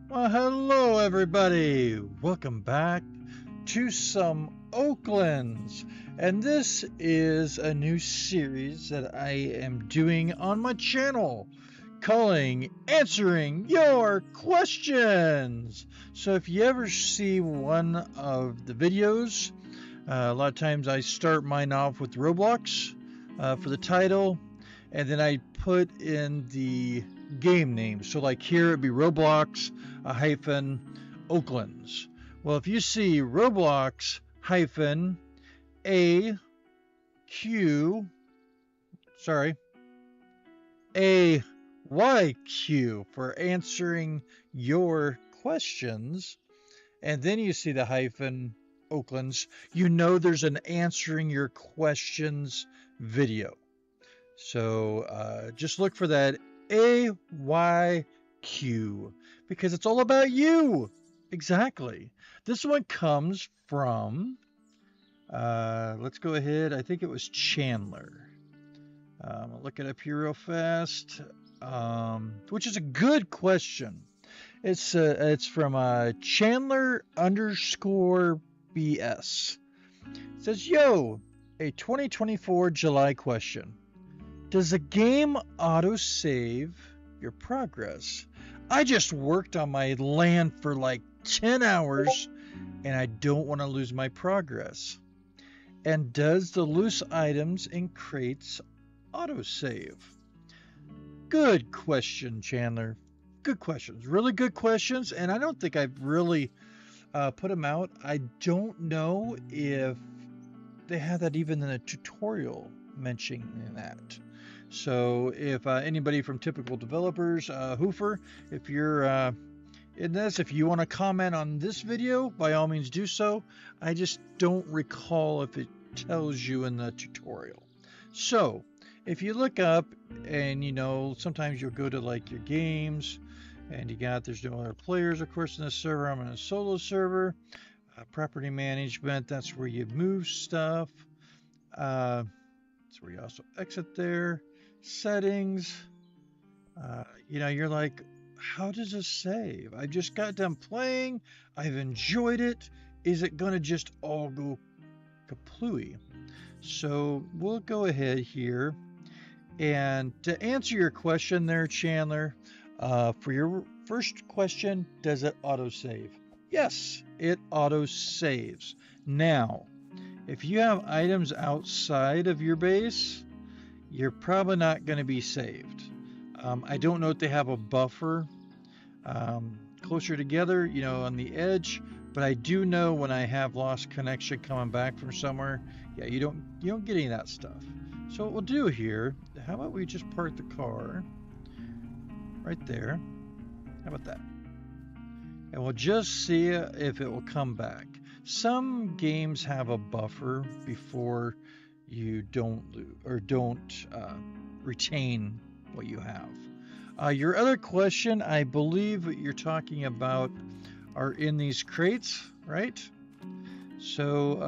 Well, hello everybody. Welcome back to some Oaklands. And this is a new series that I am doing on my channel calling Answering Your Questions. So if you ever see one of the videos, a lot of times I start mine off with Roblox for the title, and then I put in the game name. So like here it'd be Roblox-AYQ-OAKLANDS. Well, if you see Roblox-AYQ for answering your questions, and then you see the hyphen Oaklands, you know there's an answering your questions video. So just look for that AYQ because it's all about you. Exactly. This one comes from, let's go ahead. I think it was Chandler. I'll look it up here real fast, which is a good question. It's from Chandler_BS. It says, yo, a 2024 July question. Does the game auto-save your progress? I just worked on my land for like 10 hours and I don't want to lose my progress. And does the loose items in crates auto-save? Good question, Chandler. Good questions. Really good questions. And I don't think I've really put them out. I don't know if they have that even in a tutorial mentioning that. So if anybody from Typical Developers, Hoofer, if you're in this, if you want to comment on this video, by all means do so. I just don't recall if it tells you in the tutorial. So if you look up and sometimes you'll go to like your games and there's no other players, of course, in the server. I'm in a solo server. Property management, that's where you move stuff. That's where you also exit there. Settings, you're like, how does this save? I just got done playing. I've enjoyed it. Is it going to just all go kaplooey? So we'll go ahead here. And to answer your question there, Chandler, for your first question, does it auto-save? Yes, it auto-saves. Now, if you have items outside of your base, you're probably not going to be saved. I don't know if they have a buffer closer together, on the edge, but I do know when I have lost connection coming back from somewhere, yeah, you don't get any of that stuff. So what we'll do here, how about we just park the car right there? How about that? And we'll just see if it will come back. Some games have a buffer before you don't retain what you have. Your other question, I believe what you're talking about are in these crates, right? So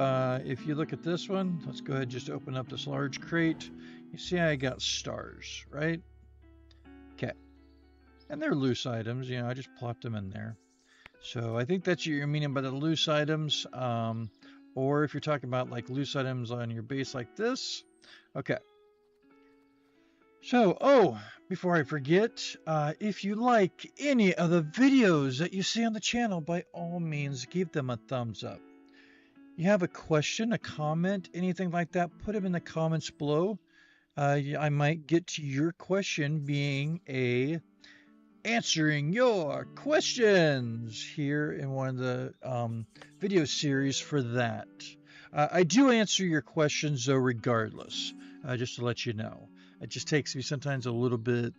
if you look at this one, let's go ahead and just open up this large crate. You see I got stars, right? Okay. And they're loose items, I just plopped them in there. So I think that's what you're meaning by the loose items. Or if you're talking about like loose items on your base like this. Okay. So, before I forget, if you like any of the videos that you see on the channel, by all means, give them a thumbs up. You have a question, a comment, anything like that, put them in the comments below. I might get to your question being answering your questions here in one of the video series for that. I do answer your questions though regardless, just to let you know. It just takes me sometimes a little bit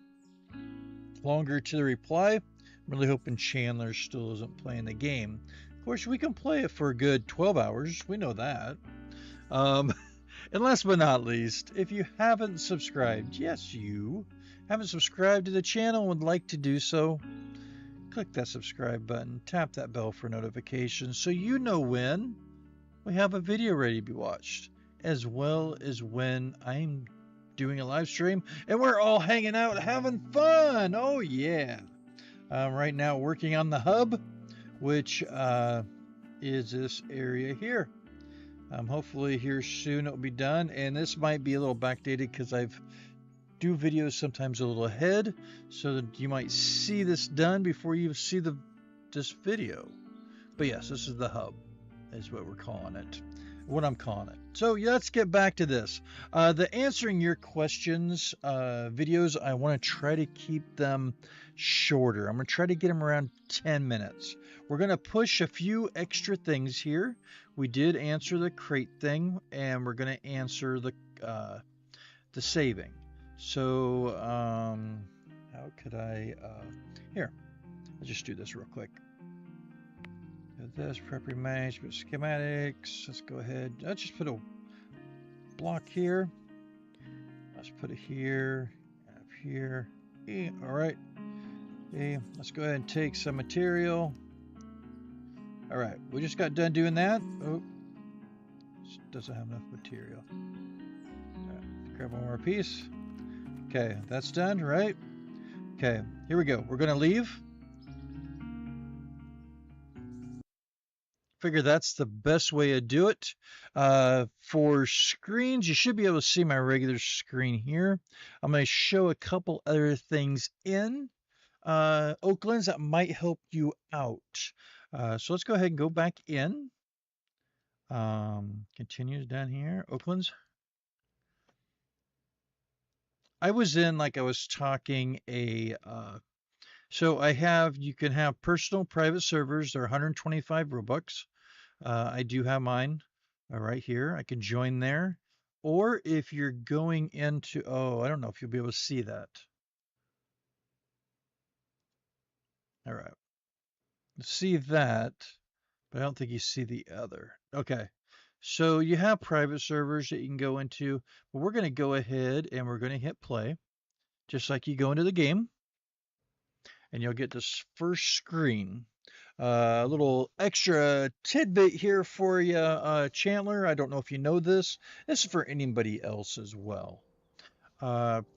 longer to reply. I'm really hoping Chandler still isn't playing the game. Of course, we can play it for a good 12 hours. We know that. Um, and last but not least, if you haven't subscribed, yes, you haven't subscribed to the channel and would like to do so, click that subscribe button, tap that bell for notifications so you know when we have a video ready to be watched, as well as when I'm doing a live stream and we're all hanging out having fun. Oh, yeah. Right now, working on the hub, which is this area here. Hopefully here soon it'll be done, and this might be a little backdated because I've do videos sometimes a little ahead, so that you might see this done before you see this video. But yes, this is the hub, is what we're calling it, what I'm calling it. So yeah, let's get back to this. The answering your questions videos, I want to try to keep them shorter. I'm going to try to get them around 10 minutes. We're going to push a few extra things here. We did answer the crate thing, and we're going to answer the saving. So how could I here, let's just do this real quick. This property management schematics. Let's go ahead. Let's just put a block here. Let's put it here, up here. All right. Let's go ahead and take some material. All right, we just got done doing that. Oh, this doesn't have enough material. All right, grab one more piece. Okay, that's done, right? Okay, here we go. We're gonna leave. Figure that's the best way to do it. For screens, you should be able to see my regular screen here. I'm going to show a couple other things in Oaklands that might help you out. So let's go ahead and go back in. Continues down here, Oaklands. I was in, like I was talking, so you can have personal private servers. They're 125 Robux. I do have mine right here. I can join there. Or if you're going into, I don't know if you'll be able to see that. All right. See that, but I don't think you see the other. Okay. So you have private servers that you can go into, but we're going to go ahead and we're going to hit play, just like you go into the game, and you'll get this first screen. A little extra tidbit here for you, Chandler. I don't know if you know this. This is for anybody else as well.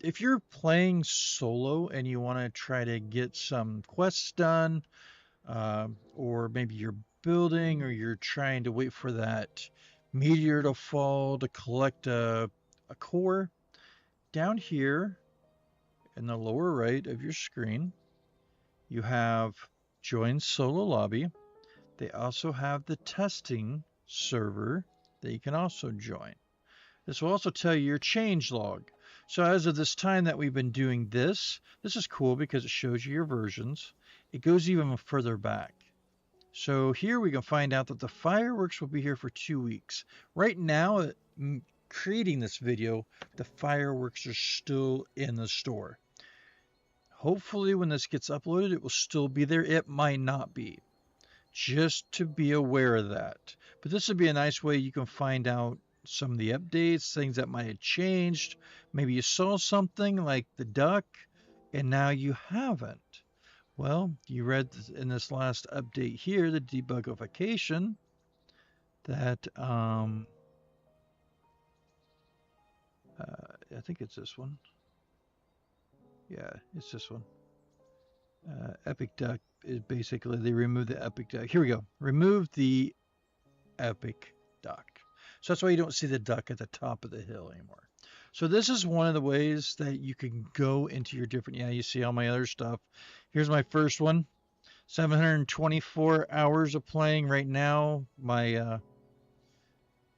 If you're playing solo and you want to try to get some quests done, or maybe you're building or you're trying to wait for that meteor to fall to collect a core, down here in the lower right of your screen, you have join solo lobby. They also have the testing server that you can also join. This will also tell you your change log. So as of this time that we've been doing this is cool because it shows you your versions. It goes even further back. So here we can find out that the fireworks will be here for 2 weeks. Right now, creating this video, the fireworks are still in the store. Hopefully when this gets uploaded, it will still be there. It might not be. Just to be aware of that. But this would be a nice way you can find out some of the updates, things that might have changed. Maybe you saw something like the duck, and now you haven't. Well, you read in this last update here, the debugification, that I think it's this one. Yeah, it's this one. Epic Duck is basically, they remove the Epic Duck. Here we go. Remove the Epic Duck. So that's why you don't see the duck at the top of the hill anymore. So this is one of the ways that you can go into your different, you see all my other stuff. Here's my first one. 724 hours of playing right now. My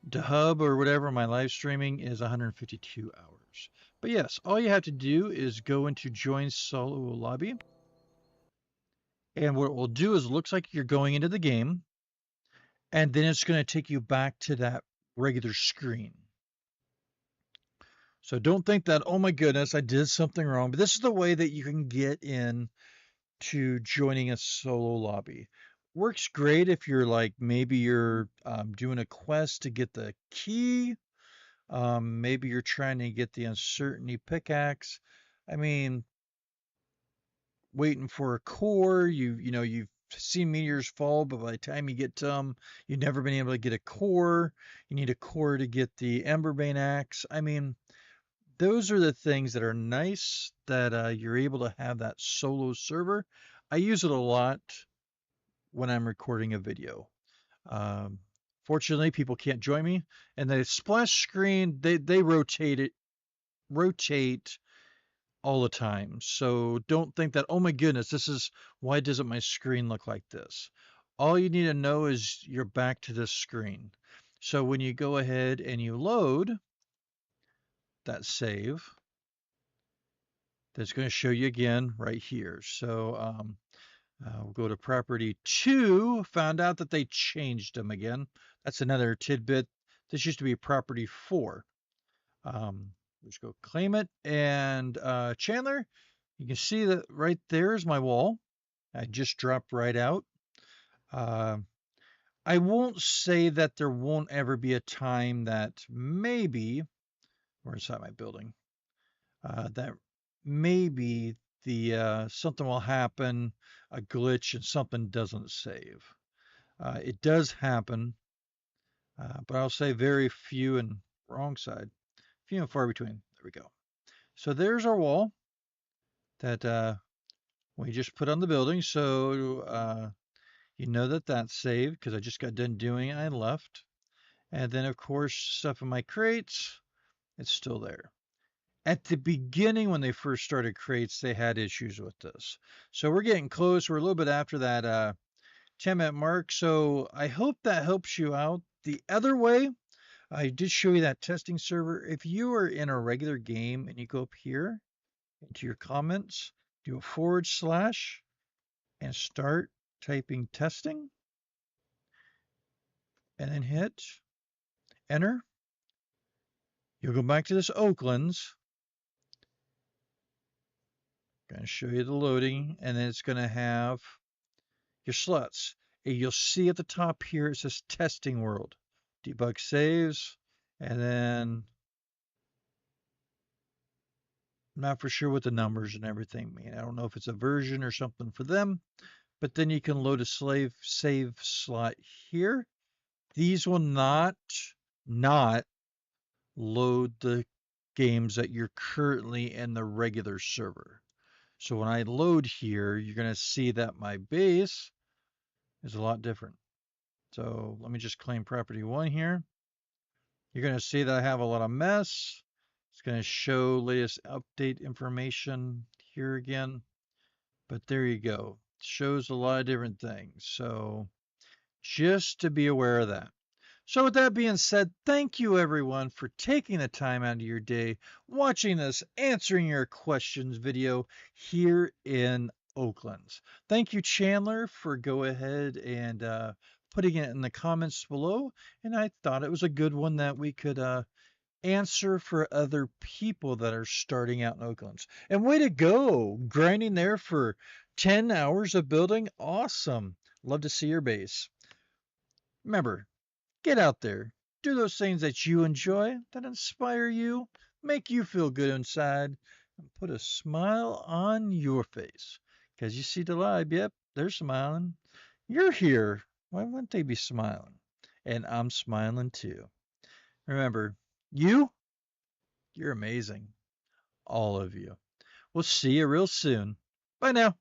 the hub or whatever, my live streaming is 152 hours. But yes, all you have to do is go into join solo lobby. And what it will do is it looks like you're going into the game, and then it's going to take you back to that regular screen. So don't think that, oh my goodness, I did something wrong. But this is the way that you can get in to joining a solo lobby. Works great if you're like maybe you're doing a quest to get the key. Maybe you're trying to get the uncertainty pickaxe. I mean, waiting for a core. You've seen meteors fall, but by the time you get to them, you've never been able to get a core. You need a core to get the Emberbane axe. I mean, those are the things that are nice that you're able to have that solo server. I use it a lot when I'm recording a video. Um, Fortunately, people can't join me, and the splash screen they rotate all the time. So don't think that, oh my goodness, this is why doesn't my screen look like this? All you need to know is you're back to this screen. So when you go ahead and you load that save, that's going to show you again right here. So we'll go to property 2, found out that they changed them again. That's another tidbit. This used to be property 4. Just go claim it. And Chandler, you can see that right there is my wall. I just dropped right out. I won't say that there won't ever be a time that maybe, where's that my building? That maybe the something will happen, a glitch, and something doesn't save. It does happen, but I'll say very few and wrong side, few and far between. There we go. So there's our wall that we just put on the building. So you know that that's saved because I just got done doing it. I left. And then, of course, stuff in my crates, it's still there. At the beginning, when they first started crates, they had issues with this. So we're getting close. We're a little bit after that 10-minute mark. So I hope that helps you out. The other way, I did show you that testing server. If you are in a regular game and you go up here into your comments, do a / and start typing testing and then hit enter. You'll go back to this Oaklands. Going to show you the loading, and then it's going to have your slots. And you'll see at the top here it says testing world. Debug saves, and then I'm not for sure what the numbers and everything mean. I don't know if it's a version or something for them, but then you can load a save slot here. These will not load the games that you're currently in the regular server. So when I load here, you're going to see that my base is a lot different. So let me just claim property 1 here. You're going to see that I have a lot of mess. It's going to show latest update information here again. But there you go. It shows a lot of different things. So just to be aware of that. So with that being said, thank you everyone for taking the time out of your day, watching this answering your questions video here in Oaklands. Thank you, Chandler, for go ahead and putting it in the comments below. And I thought it was a good one that we could answer for other people that are starting out in Oaklands. And way to go, grinding there for 10 hours of building. Awesome. Love to see your base. Remember, get out there, do those things that you enjoy, that inspire you, make you feel good inside, and put a smile on your face. Because you see the live, yep, they're smiling. You're here. Why wouldn't they be smiling? And I'm smiling too. Remember, you're amazing. All of you. We'll see you real soon. Bye now.